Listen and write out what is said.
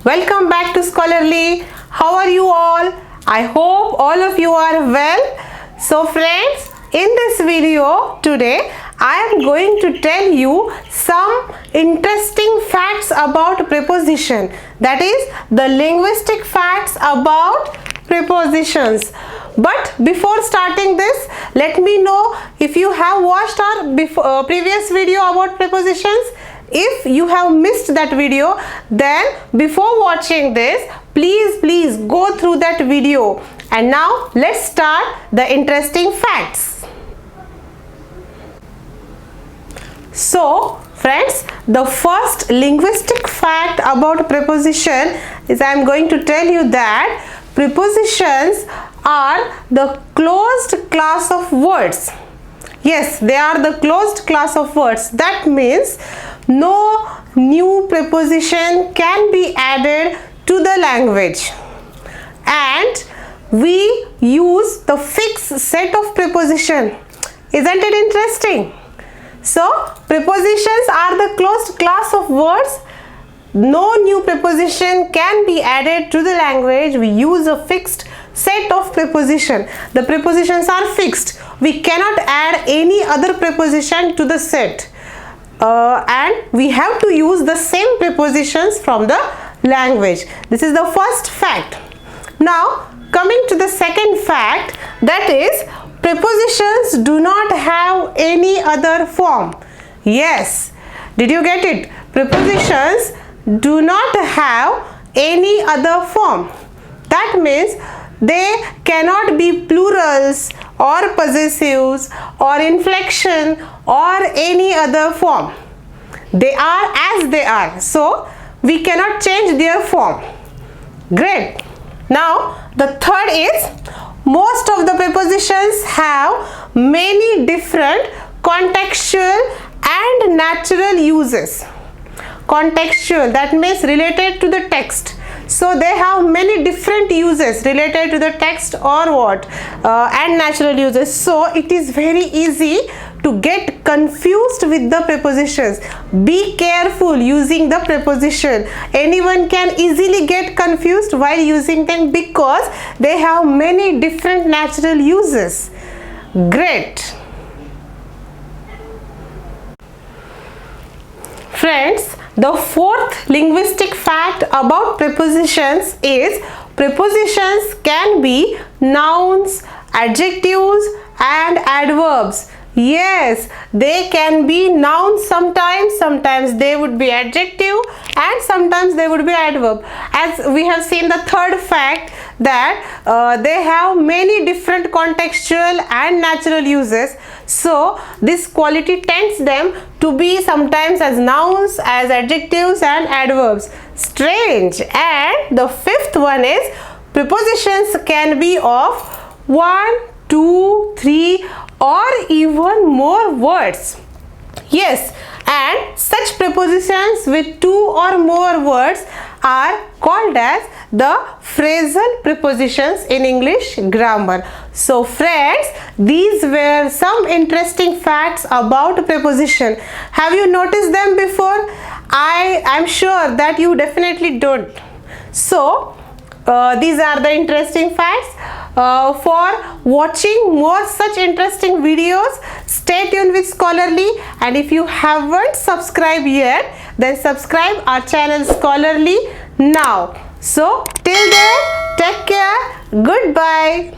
Welcome back to Scholarly. How are you all? I hope all of you are well. So friends, in this video today I am going to tell you some interesting facts about preposition, that is the linguistic facts about prepositions. But before starting this, let me know if you have watched our previous video about prepositions. If you have missed that video, then before watching this, please go through that video. And now let's start the interesting facts. So friends, the first linguistic fact about preposition is I am going to tell you that prepositions are the closed class of words. Yes, they are the closed class of words. That means no new preposition can be added to the language, and we use the fixed set of preposition. Isn't it interesting? So prepositions are the closed class of words. No new preposition can be added to the language. We use a fixed set of preposition. The prepositions are fixed. We cannot add any other preposition to the set. And we have to use the same prepositions from the language. This is the first fact. Now coming to the second fact, that is prepositions do not have any other form. Yes, did you get it? Prepositions do not have any other form. That means they cannot be plurals or possessives or inflection or any other form. They are as they are, so we cannot change their form. Great. Now the third is most of the prepositions have many different contextual and natural uses. Contextual, that means related to the text. So they have many different uses related to the text or what, and natural uses. So it is very easy to get confused with the prepositions. Be careful using the preposition. Anyone can easily get confused while using them because they have many different natural uses. Great. Friends, the fourth linguistic fact about prepositions is prepositions can be nouns, adjectives and adverbs. Yes, they can be nouns sometimes they would be adjective and sometimes they would be adverb. As we have seen the third fact that they have many different contextual and natural uses. So this quality tends them to be sometimes as nouns, as adjectives and adverbs. Strange. And the fifth one is prepositions can be of 1, 2, 3 or even more words. Yes, and such prepositions with 2 or more words are called as the phrasal prepositions in English grammar. So friends, these were some interesting facts about preposition. Have you noticed them before? I am sure that you definitely don't. So these are the interesting facts. For watching more such interesting videos, stay tuned with Scholarly, and if you haven't subscribed yet, then subscribe our channel Scholarly now. So till then, take care, goodbye.